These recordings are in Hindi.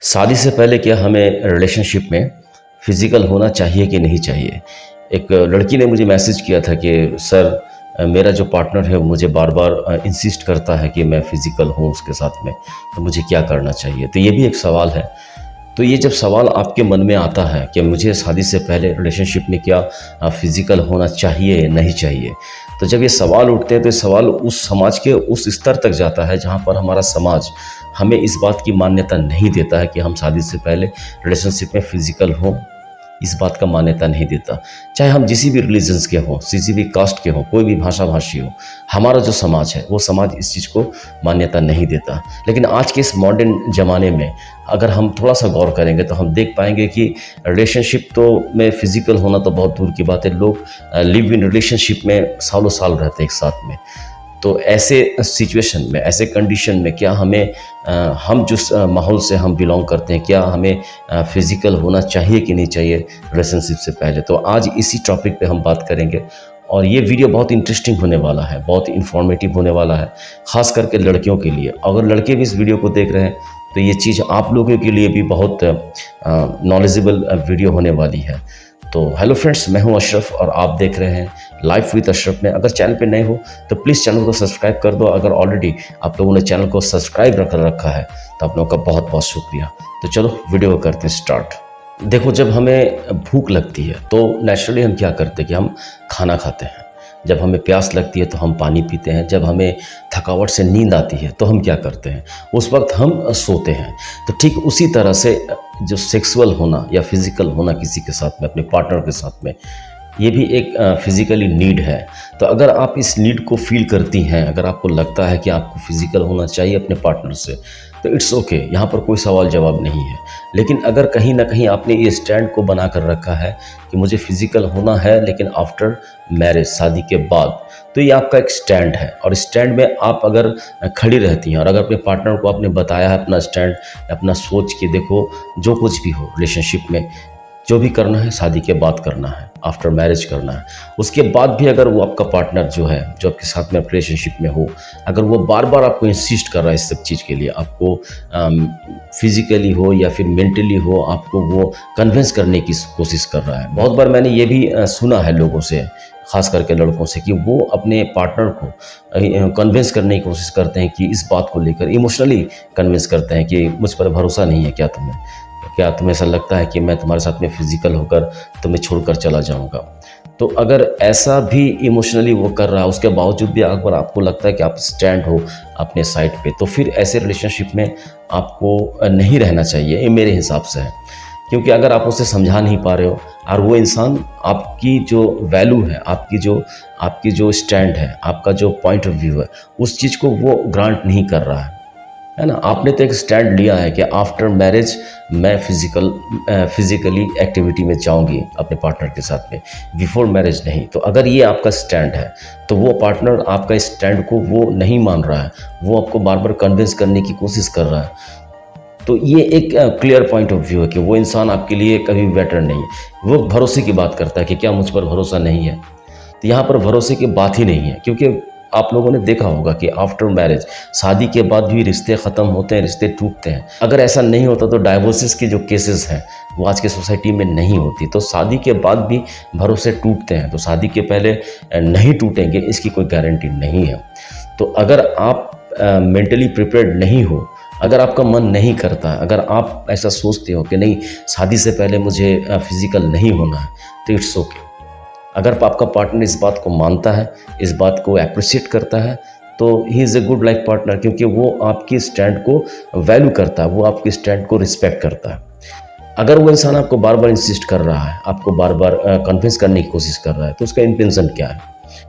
शादी से पहले क्या हमें रिलेशनशिप में फ़िज़िकल होना चाहिए कि नहीं चाहिए? एक लड़की ने मुझे मैसेज किया था कि सर मेरा जो पार्टनर है वो मुझे बार-बार इंसिस्ट करता है कि मैं फ़िज़िकल हूँ उसके साथ में, तो मुझे क्या करना चाहिए? तो ये भी एक सवाल है। तो ये जब सवाल आपके मन में आता है कि मुझे शादी से पहले रिलेशनशिप में क्या फ़िज़िकल होना चाहिए या नहीं चाहिए? तो जब ये सवाल उठते हैं तो ये सवाल उस समाज के उस स्तर तक जाता है जहाँ पर हमारा समाज हमें इस बात की मान्यता नहीं देता है कि हम शादी से पहले रिलेशनशिप में फ़िज़िकल हों, इस बात का मान्यता नहीं देता। चाहे हम किसी भी रिलीजन्स के हों, किसी भी कास्ट के हों, कोई भी भाषा-भाषी हो, हमारा जो समाज है वो समाज इस चीज़ को मान्यता नहीं देता। लेकिन आज के इस मॉडर्न ज़माने में अगर हम थोड़ा-सा गौर करेंगे तो हम देख पाएँगे कि रिलेशनशिप तो में फ़िज़िकल होना तो बहुत दूर की बात है। लोग लिव इन रिलेशनशिप में सालों-साल रहते हैं एक साथ में। तो ऐसे सिचुएशन में, ऐसे कंडीशन में क्या हमें हम जिस माहौल से हम बिलॉन्ग करते हैं, क्या हमें फ़िज़िकल होना चाहिए कि नहीं चाहिए रिलेशनशिप से पहले? तो आज इसी टॉपिक पे हम बात करेंगे और ये वीडियो बहुत इंटरेस्टिंग होने वाला है, बहुत इन्फॉर्मेटिव होने वाला है, ख़ास करके लड़कियों के लिए। अगर लड़के भी इस वीडियो को देख रहे हैं, तो ये चीज़ आप लोगों के लिए भी बहुत नॉलेजेबल वीडियो होने वाली है। तो हेलो फ्रेंड्स, मैं हूं अशरफ और आप देख रहे हैं लाइफ विद अशरफ में। अगर चैनल पे नए हो तो प्लीज़ चैनल को सब्सक्राइब कर दो। अगर ऑलरेडी आप लोगों ने चैनल को सब्सक्राइब कर रखा है तो आप लोगों का बहुत बहुत शुक्रिया। तो चलो वीडियो को करते हैं स्टार्ट। देखो, जब हमें भूख लगती है तो नेचुरली हम क्या करते हैं कि हम खाना खाते हैं। जब हमें प्यास लगती है तो हम पानी पीते हैं। जब हमें थकावट से नींद आती है तो हम क्या करते हैं, उस वक्त हम सोते हैं। तो ठीक उसी तरह से जो सेक्सुअल होना या फिज़िकल होना किसी के साथ में, अपने पार्टनर के साथ में, ये भी एक फिज़िकली नीड है। तो अगर आप इस नीड को फ़ील करती हैं, अगर आपको लगता है कि आपको फिज़िकल होना चाहिए अपने पार्टनर से, तो इट्स ओके, यहाँ पर कोई सवाल जवाब नहीं है। लेकिन अगर कहीं ना कहीं आपने ये स्टैंड को बना कर रखा है कि मुझे फिज़िकल होना है लेकिन आफ्टर मैरिज, शादी के बाद, तो ये आपका एक स्टैंड है। और स्टैंड में आप अगर खड़ी रहती हैं और अगर अपने पार्टनर को आपने बताया है अपना स्टैंड, अपना सोच के देखो, जो कुछ भी हो रिलेशनशिप में, जो भी करना है शादी के बाद करना है, आफ्टर मैरिज करना है। उसके बाद भी अगर वो आपका पार्टनर जो है, जो आपके साथ में रिलेशनशिप में हो, अगर वो बार बार आपको इंसिस्ट कर रहा है इस सब चीज़ के लिए, आपको फिज़िकली हो या फिर मेंटली हो, आपको वो कन्विंस करने की कोशिश कर रहा है। बहुत बार मैंने ये भी सुना है लोगों से, ख़ास करके लड़कों से, कि वो अपने पार्टनर को कन्विंस करने की कोशिश करते हैं कि इस बात को लेकर इमोशनली कन्विंस करते हैं कि मुझ पर भरोसा नहीं है क्या तुम्हें, क्या तुम्हें ऐसा लगता है कि मैं तुम्हारे साथ में फ़िज़िकल होकर तुम्हें छोड़कर चला जाऊंगा। तो अगर ऐसा भी इमोशनली वो कर रहा है, उसके बावजूद भी अगर आपको लगता है कि आप स्टैंड हो अपने साइड पे, तो फिर ऐसे रिलेशनशिप में आपको नहीं रहना चाहिए, ये मेरे हिसाब से है। क्योंकि अगर आप उसे समझा नहीं पा रहे हो और वो इंसान आपकी जो वैल्यू है, आपकी जो स्टैंड है, आपका जो पॉइंट ऑफ व्यू है, उस चीज़ को वो ग्रांट नहीं कर रहा है ना। आपने तो एक स्टैंड लिया है कि आफ्टर मैरिज मैं फिज़िकली एक्टिविटी में जाऊंगी अपने पार्टनर के साथ में, बिफोर मैरिज नहीं। तो अगर ये आपका स्टैंड है तो वो पार्टनर आपका स्टैंड को वो नहीं मान रहा है, वो आपको बार बार कन्विंस करने की कोशिश कर रहा है। तो ये एक क्लियर पॉइंट ऑफ व्यू है कि वो इंसान आपके लिए कभी भी बेटर नहीं है। वो भरोसे की बात करता है कि क्या मुझ पर भरोसा नहीं है। तो यहाँ पर भरोसे की बात ही नहीं है, क्योंकि आप लोगों ने देखा होगा कि आफ्टर मैरिज, शादी के बाद भी रिश्ते ख़त्म होते हैं, रिश्ते टूटते हैं। अगर ऐसा नहीं होता तो डाइवोर्सेस की जो केसेस हैं वो आज के सोसाइटी में नहीं होती। तो शादी के बाद भी भरोसे टूटते हैं, तो शादी के पहले नहीं टूटेंगे इसकी कोई गारंटी नहीं है। तो अगर आप मेंटली प्रिपेयर्ड नहीं हो, अगर आपका मन नहीं करता, अगर आप ऐसा सोचते हो कि नहीं शादी से पहले मुझे फिज़िकल नहीं होना है, तो इट्स ओके। अगर आपका पार्टनर इस बात को मानता है, इस बात को अप्रिशिएट करता है, तो he is a good life partner, क्योंकि वो आपकी स्टैंड को वैल्यू करता है, वो आपकी स्टैंड को रिस्पेक्ट करता है। अगर वो इंसान आपको बार बार इंसिस्ट कर रहा है, आपको बार बार कन्विंस करने की कोशिश कर रहा है, तो उसका इंटेंशन क्या है,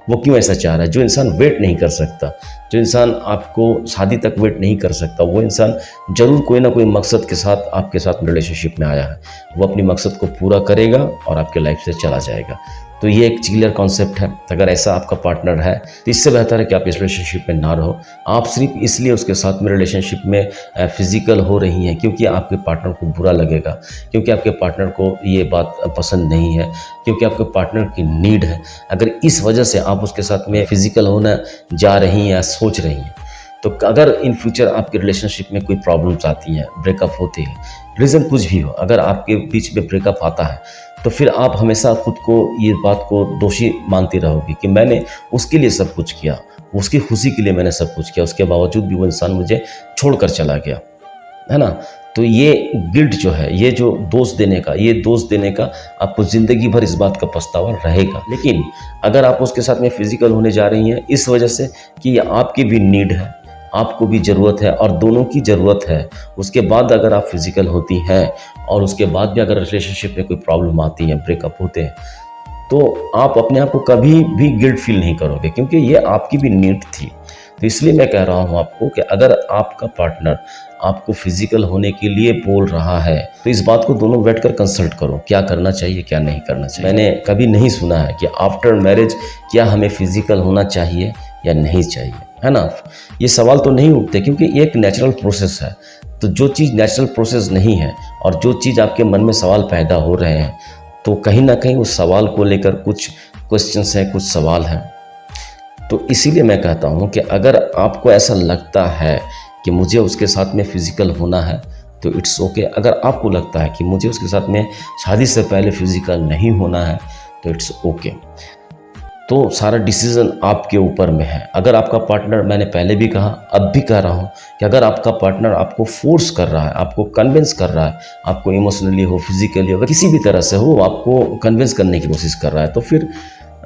वो क्यों ऐसा चाह रहा है? जो इंसान वेट नहीं कर सकता, जो इंसान आपको शादी तक वेट नहीं कर सकता, वो इंसान ज़रूर कोई ना कोई मकसद के साथ आपके साथ रिलेशनशिप में आया है। वो अपनी मकसद को पूरा करेगा और आपके लाइफ से चला जाएगा। तो ये एक क्लियर कॉन्सेप्ट है। अगर ऐसा आपका पार्टनर है तो इससे बेहतर है कि आप इस रिलेशनशिप में ना रहो। आप सिर्फ इसलिए उसके साथ में रिलेशनशिप में फिज़िकल हो रही हैं क्योंकि आपके पार्टनर को बुरा लगेगा, क्योंकि आपके पार्टनर को ये बात पसंद नहीं है, क्योंकि आपके पार्टनर की नीड है। अगर इस वजह से आप उसके साथ में फिज़िकल होना जा रही हैं या सोच रही हैं, तो अगर इन फ्यूचर आपके रिलेशनशिप में कोई प्रॉब्लम्स आती हैं, ब्रेकअप होते हैं, रीज़न कुछ भी हो, अगर आपके बीच में ब्रेकअप आता है तो फिर आप हमेशा खुद को ये बात को दोषी मानती रहोगी कि मैंने उसके लिए सब कुछ किया, उसकी खुशी के लिए मैंने सब कुछ किया, उसके बावजूद भी वो इंसान मुझे छोड़कर चला गया, है ना। तो ये गिल्ट जो है, ये जो दोष देने का आपको ज़िंदगी भर इस बात का पछतावा रहेगा। लेकिन अगर आप उसके साथ में फिज़िकल होने जा रही हैं इस वजह से कि ये आपकी भी नीड है, आपको भी ज़रूरत है और दोनों की ज़रूरत है, उसके बाद अगर आप फिज़िकल होती हैं और उसके बाद भी अगर रिलेशनशिप में कोई प्रॉब्लम आती है, ब्रेकअप होते हैं, तो आप अपने आप को कभी भी गिल्ट फील नहीं करोगे, क्योंकि ये आपकी भी नीड थी। तो इसलिए मैं कह रहा हूँ आपको कि अगर आपका पार्टनर आपको फिजिकल होने के लिए बोल रहा है तो इस बात को दोनों बैठकर कंसल्ट करो, क्या करना चाहिए क्या नहीं करना चाहिए। मैंने कभी नहीं सुना है कि आफ्टर मैरिज क्या हमें फिजिकल होना चाहिए या नहीं चाहिए, है ना। ये सवाल तो नहीं उठते, क्योंकि ये एक नेचुरल प्रोसेस है। तो जो चीज़ नेचुरल प्रोसेस नहीं है और जो चीज़ आपके मन में सवाल पैदा हो रहे हैं, तो कहीं ना कहीं उस सवाल को लेकर कुछ क्वेश्चंस हैं, कुछ सवाल हैं। तो इसीलिए मैं कहता हूँ कि अगर आपको ऐसा लगता है कि मुझे उसके साथ में फ़िज़िकल होना है तो इट्स ओके। अगर आपको लगता है कि मुझे उसके साथ में शादी से पहले फ़िज़िकल नहीं होना है तो इट्स ओके। तो सारा डिसीज़न आपके ऊपर में है। अगर आपका पार्टनर, मैंने पहले भी कहा अब भी कह रहा हूँ कि अगर आपका पार्टनर आपको फोर्स कर रहा है, आपको कन्विंस कर रहा है, आपको इमोशनली हो, फिज़िकली हो, किसी भी तरह से हो, आपको कन्विंस करने की कोशिश कर रहा है, तो फिर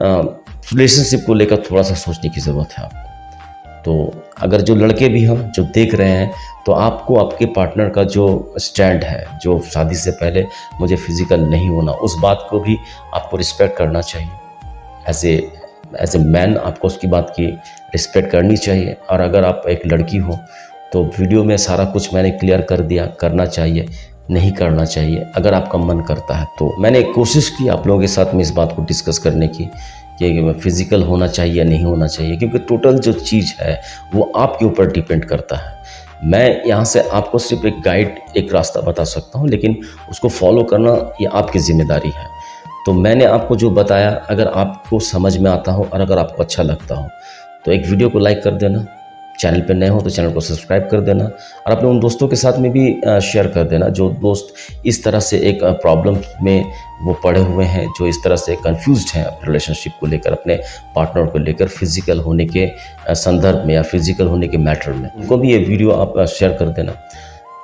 रिलेशनशिप को लेकर थोड़ा सा सोचने की ज़रूरत है आपको। तो अगर जो लड़के भी हैं जो देख रहे हैं, तो आपको आपके पार्टनर का जो स्टैंड है, जो शादी से पहले मुझे फिज़िकल नहीं होना, उस बात को भी आपको रिस्पेक्ट करना चाहिए। एज ए मैन आपको उसकी बात की रिस्पेक्ट करनी चाहिए। और अगर आप एक लड़की हो तो वीडियो में सारा कुछ मैंने क्लियर कर दिया, करना चाहिए नहीं करना चाहिए अगर आपका मन करता है। तो मैंने कोशिश की आप लोगों के साथ में इस बात को डिस्कस करने की कि फिज़िकल होना चाहिए या नहीं होना चाहिए, क्योंकि टोटल जो चीज़ है वो आपके ऊपर डिपेंड करता है। मैं यहाँ से आपको सिर्फ एक गाइड, एक रास्ता बता सकता हूँ, लेकिन उसको फॉलो करना ये आपकी ज़िम्मेदारी है। तो मैंने आपको जो बताया, अगर आपको समझ में आता हो और अगर आपको अच्छा लगता हो तो एक वीडियो को लाइक कर देना, चैनल पर नए हो तो चैनल को सब्सक्राइब कर देना और अपने उन दोस्तों के साथ में भी शेयर कर देना जो दोस्त इस तरह से एक प्रॉब्लम में वो पड़े हुए हैं, जो इस तरह से कंफ्यूज्ड हैं अपने रिलेशनशिप को लेकर, अपने पार्टनर को लेकर, फिज़िकल होने के संदर्भ में या फिज़िकल होने के मैटर में। उनको भी ये वीडियो आप शेयर कर देना।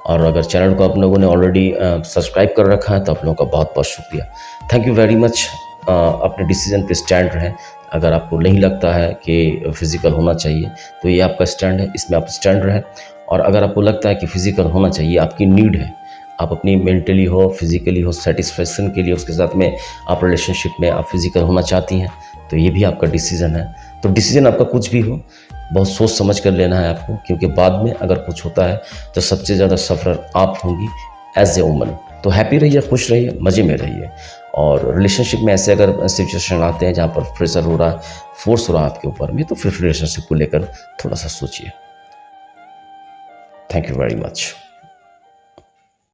और अगर चैनल को आप लोगों ने ऑलरेडी सब्सक्राइब कर रखा है तो आप लोगों का बहुत बहुत शुक्रिया। Thank you very much. अपने डिसीजन पे स्टैंड रहें। अगर आपको नहीं लगता है कि फ़िज़िकल होना चाहिए तो ये आपका स्टैंड है, इसमें आप स्टैंड रहें। और अगर आपको लगता है कि फ़िज़िकल होना चाहिए, आपकी नीड है, आप अपनी मेंटली हो, फिज़िकली हो, सेटिस्फेक्शन के लिए उसके साथ में आप रिलेशनशिप में आप फिज़िकल होना चाहती हैं, तो ये भी आपका डिसीज़न है। तो डिसीज़न आपका कुछ भी हो, बहुत सोच समझ कर लेना है आपको, क्योंकि बाद में अगर कुछ होता है तो सबसे ज़्यादा सफ़र आप होंगी एज ए वुमन। तो हैप्पी रहिए, खुश रहिए, मज़े में रहिए। और रिलेशनशिप में ऐसे अगर सिचुएशन आते हैं जहाँ पर प्रेशर हो रहा है, फोर्स हो रहा है आपके ऊपर में, तो फिर रिलेशनशिप को लेकर थोड़ा सा सोचिए। Thank you very much.